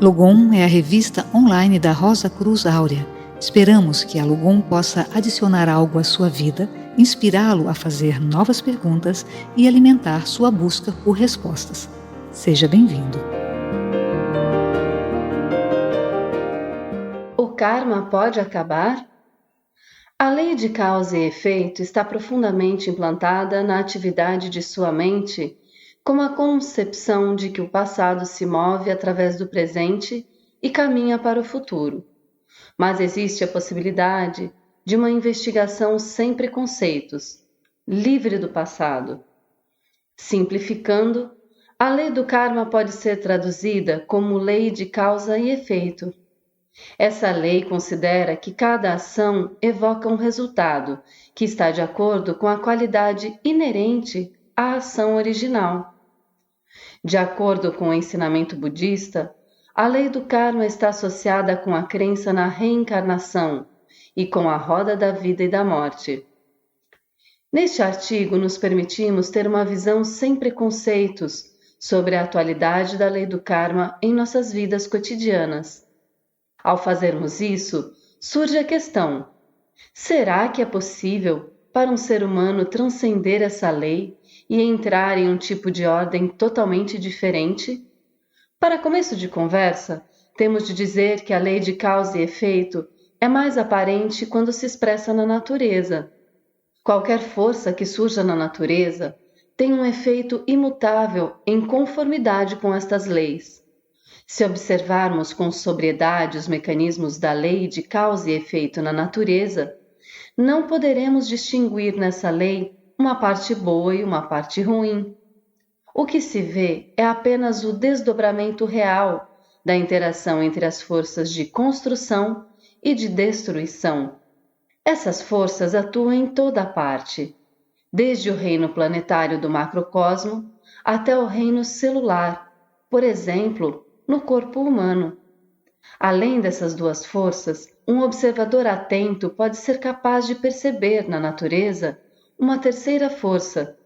Logom é a revista online da Rosa Cruz Áurea. Esperamos que a Logom possa adicionar algo à sua vida, inspirá-lo a fazer novas perguntas e alimentar sua busca por respostas. Seja bem-vindo. O karma pode acabar? A lei de causa e efeito está profundamente implantada na atividade de sua mente, como a concepção de que o passado se move através do presente e caminha para o futuro. Mas existe a possibilidade de uma investigação sem preconceitos, livre do passado. Simplificando, a lei do karma pode ser traduzida como lei de causa e efeito. Essa lei considera que cada ação evoca um resultado que está de acordo com a qualidade inerente à ação original. De acordo com o ensinamento budista, a lei do karma está associada com a crença na reencarnação e com a roda da vida e da morte. Neste artigo, nos permitimos ter uma visão sem preconceitos sobre a atualidade da lei do karma em nossas vidas cotidianas. Ao fazermos isso, surge a questão: será que é possível para um ser humano transcender essa lei e entrar em um tipo de ordem totalmente diferente? Para começo de conversa, temos de dizer que a lei de causa e efeito é mais aparente quando se expressa na natureza. Qualquer força que surja na natureza tem um efeito imutável em conformidade com estas leis. Se observarmos com sobriedade os mecanismos da lei de causa e efeito na natureza, não poderemos distinguir nessa lei uma parte boa e uma parte ruim. O que se vê é apenas o desdobramento real da interação entre as forças de construção e de destruição. Essas forças atuam em toda parte, desde o reino planetário do macrocosmo até o reino celular, por exemplo, no corpo humano. Além dessas duas forças, um observador atento pode ser capaz de perceber na natureza uma terceira força,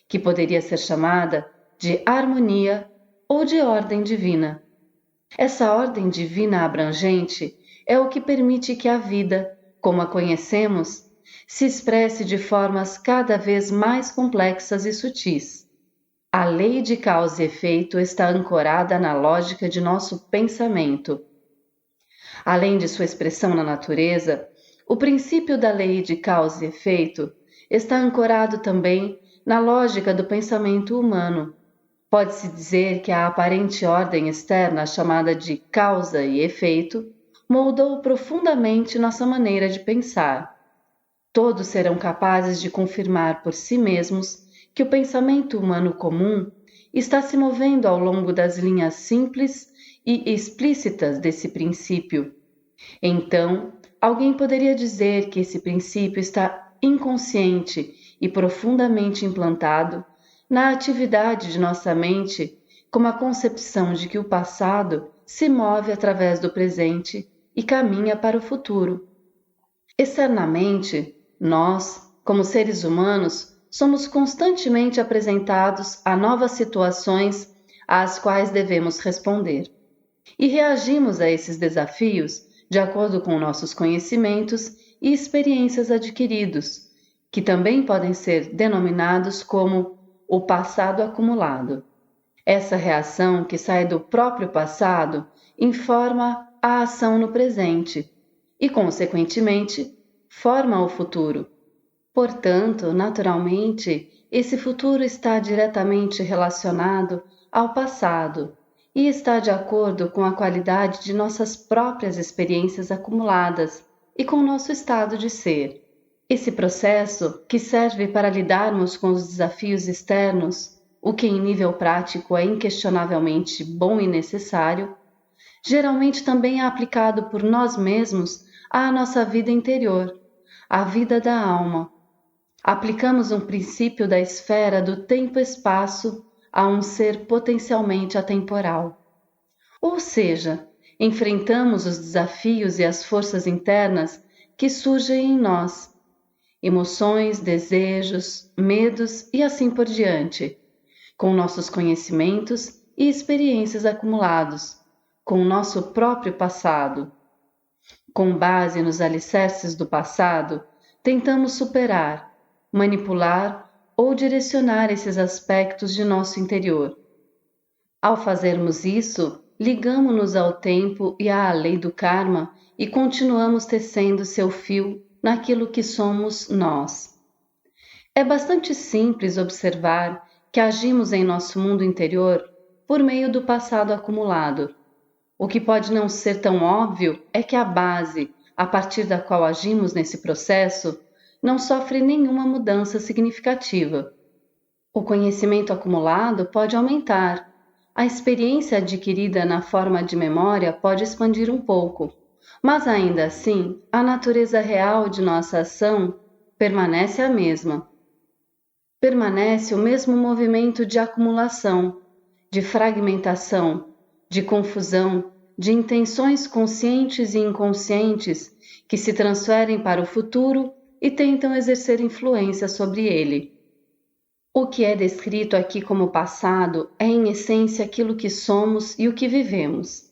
que poderia ser chamada de harmonia ou de ordem divina. Essa ordem divina abrangente é o que permite que a vida, como a conhecemos, se expresse de formas cada vez mais complexas e sutis. A lei de causa e efeito está ancorada na lógica de nosso pensamento. Além de sua expressão na natureza, o princípio da lei de causa e efeito está ancorado também na lógica do pensamento humano. Pode-se dizer que a aparente ordem externa, chamada de causa e efeito, moldou profundamente nossa maneira de pensar. Todos serão capazes de confirmar por si mesmos que o pensamento humano comum está se movendo ao longo das linhas simples e explícitas desse princípio. Então, alguém poderia dizer que esse princípio está inconsciente e profundamente implantado na atividade de nossa mente, como a concepção de que o passado se move através do presente e caminha para o futuro. Externamente, nós, como seres humanos, somos constantemente apresentados a novas situações às quais devemos responder. E reagimos a esses desafios de acordo com nossos conhecimentos e experiências adquiridos, que também podem ser denominados como o passado acumulado. Essa reação que sai do próprio passado informa a ação no presente e, consequentemente, forma o futuro. Portanto, naturalmente, esse futuro está diretamente relacionado ao passado e está de acordo com a qualidade de nossas próprias experiências acumuladas e com nosso estado de ser. Esse processo, que serve para lidarmos com os desafios externos, o que em nível prático é inquestionavelmente bom e necessário, geralmente também é aplicado por nós mesmos à nossa vida interior, à vida da alma. Aplicamos um princípio da esfera do tempo-espaço a um ser potencialmente atemporal. Ou seja, enfrentamos os desafios e as forças internas que surgem em nós, emoções, desejos, medos e assim por diante, com nossos conhecimentos e experiências acumulados, com o nosso próprio passado. Com base nos alicerces do passado, tentamos superar, manipular ou direcionar esses aspectos de nosso interior. Ao fazermos isso, ligamos-nos ao tempo e à lei do karma e continuamos tecendo seu fio naquilo que somos nós. É bastante simples observar que agimos em nosso mundo interior por meio do passado acumulado. O que pode não ser tão óbvio é que a base, a partir da qual agimos nesse processo, não sofre nenhuma mudança significativa. O conhecimento acumulado pode aumentar, a experiência adquirida na forma de memória pode expandir um pouco, mas ainda assim, a natureza real de nossa ação permanece a mesma. Permanece o mesmo movimento de acumulação, de fragmentação, de confusão, de intenções conscientes e inconscientes que se transferem para o futuro e tentam exercer influência sobre ele. O que é descrito aqui como passado é em essência aquilo que somos e o que vivemos.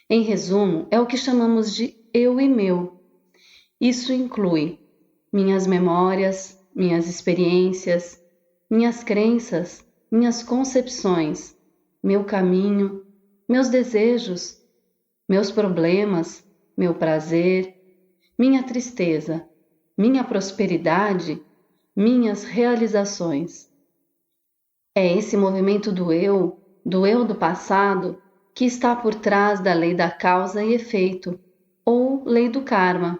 Em resumo, é o que chamamos de eu e meu. Isso inclui minhas memórias, minhas experiências, minhas crenças, minhas concepções, meu caminho, meus desejos, meus problemas, meu prazer, minha tristeza, minha prosperidade, minhas realizações. É esse movimento do eu do passado, que está por trás da lei da causa e efeito, ou lei do karma.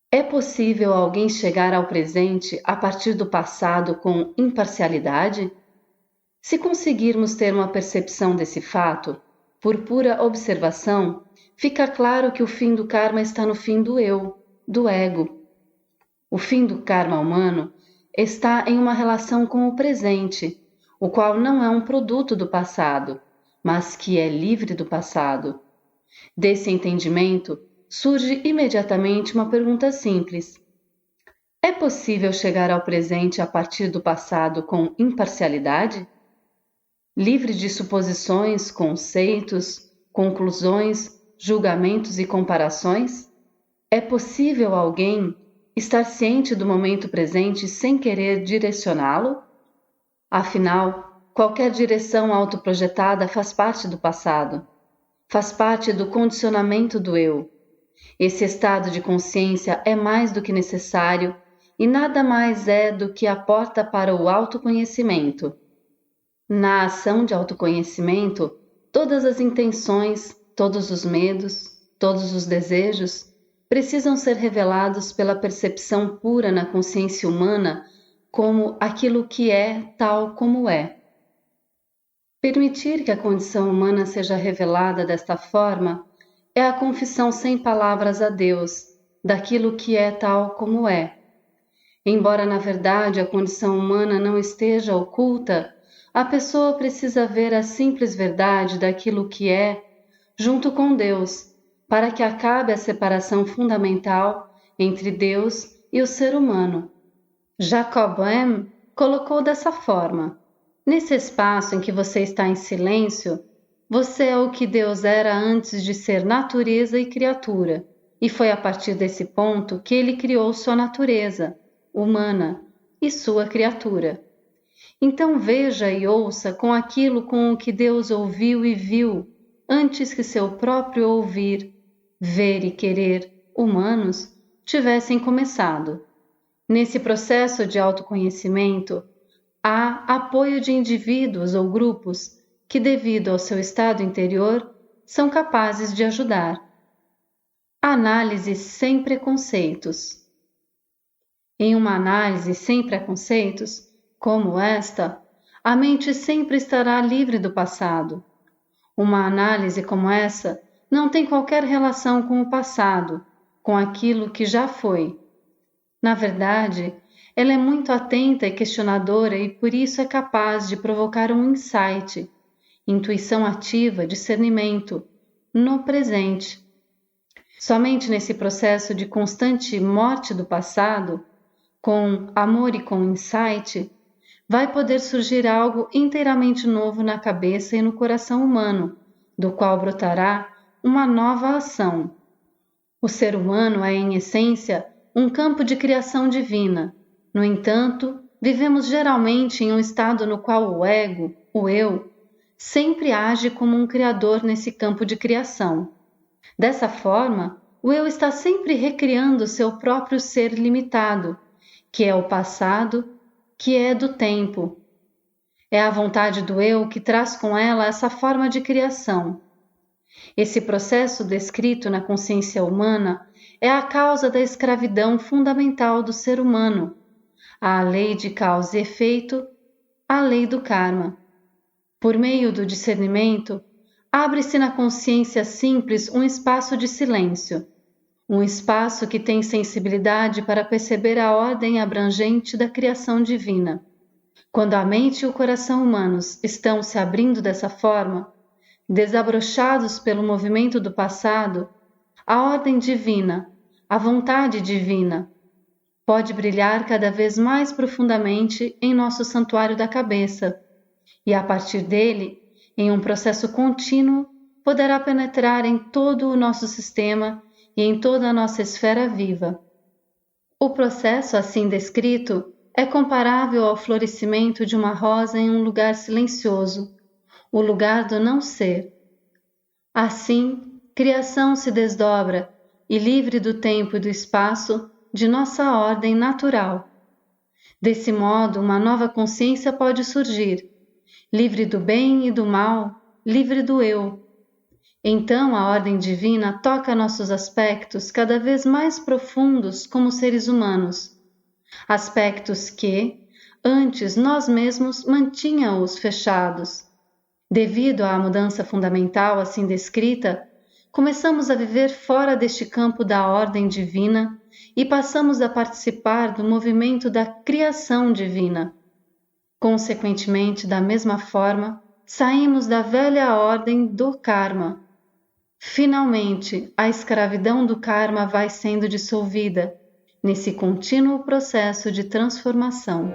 É possível alguém chegar ao presente a partir do passado com imparcialidade? Se conseguirmos ter uma percepção desse fato, por pura observação, fica claro que o fim do karma está no fim do eu, do ego. O fim do karma humano está em uma relação com o presente, o qual não é um produto do passado, mas que é livre do passado. Desse entendimento, surge imediatamente uma pergunta simples. É possível chegar ao presente a partir do passado com imparcialidade? Livre de suposições, conceitos, conclusões, julgamentos e comparações? É possível alguém estar ciente do momento presente sem querer direcioná-lo? Afinal, qualquer direção autoprojetada faz parte do passado, faz parte do condicionamento do eu. Esse estado de consciência é mais do que necessário e nada mais é do que a porta para o autoconhecimento. Na ação de autoconhecimento, todas as intenções, todos os medos, todos os desejos precisam ser revelados pela percepção pura na consciência humana como aquilo que é tal como é. Permitir que a condição humana seja revelada desta forma é a confissão sem palavras a Deus daquilo que é tal como é. Embora na verdade a condição humana não esteja oculta, a pessoa precisa ver a simples verdade daquilo que é junto com Deus, para que acabe a separação fundamental entre Deus e o ser humano. Jacob Boehme colocou dessa forma: nesse espaço em que você está em silêncio, você é o que Deus era antes de ser natureza e criatura, e foi a partir desse ponto que ele criou sua natureza, humana, e sua criatura. Então veja e ouça com aquilo com o que Deus ouviu e viu, antes que seu próprio ouvir, ver e querer, humanos, tivessem começado. Nesse processo de autoconhecimento, há apoio de indivíduos ou grupos que, devido ao seu estado interior, são capazes de ajudar. Análise sem preconceitos. Em uma análise sem preconceitos, como esta, a mente sempre estará livre do passado. Uma análise como essa não tem qualquer relação com o passado, com aquilo que já foi. Na verdade, ela é muito atenta e questionadora e por isso é capaz de provocar um insight, intuição ativa, discernimento, no presente. Somente nesse processo de constante morte do passado, com amor e com insight, vai poder surgir algo inteiramente novo na cabeça e no coração humano, do qual brotará uma nova ação. O ser humano é, em essência, um campo de criação divina. No entanto, vivemos geralmente em um estado no qual o ego, o eu, sempre age como um criador nesse campo de criação. Dessa forma, o eu está sempre recriando seu próprio ser limitado, que é o passado, que é do tempo. É a vontade do eu que traz com ela essa forma de criação. Esse processo descrito na consciência humana é a causa da escravidão fundamental do ser humano, a lei de causa e efeito, a lei do karma. Por meio do discernimento, abre-se na consciência simples um espaço de silêncio, um espaço que tem sensibilidade para perceber a ordem abrangente da criação divina. Quando a mente e o coração humanos estão se abrindo dessa forma, desabrochados pelo movimento do passado, a ordem divina, a vontade divina, pode brilhar cada vez mais profundamente em nosso santuário da cabeça, e a partir dele, em um processo contínuo, poderá penetrar em todo o nosso sistema e em toda a nossa esfera viva. O processo assim descrito é comparável ao florescimento de uma rosa em um lugar silencioso, o lugar do não ser. Assim, criação se desdobra e livre do tempo e do espaço de nossa ordem natural. Desse modo, uma nova consciência pode surgir, livre do bem e do mal, livre do eu. Então a ordem divina toca nossos aspectos cada vez mais profundos como seres humanos, aspectos que, antes nós mesmos mantínhamos fechados. Devido à mudança fundamental assim descrita, começamos a viver fora deste campo da ordem divina e passamos a participar do movimento da criação divina. Consequentemente, da mesma forma, saímos da velha ordem do karma. Finalmente, a escravidão do karma vai sendo dissolvida nesse contínuo processo de transformação.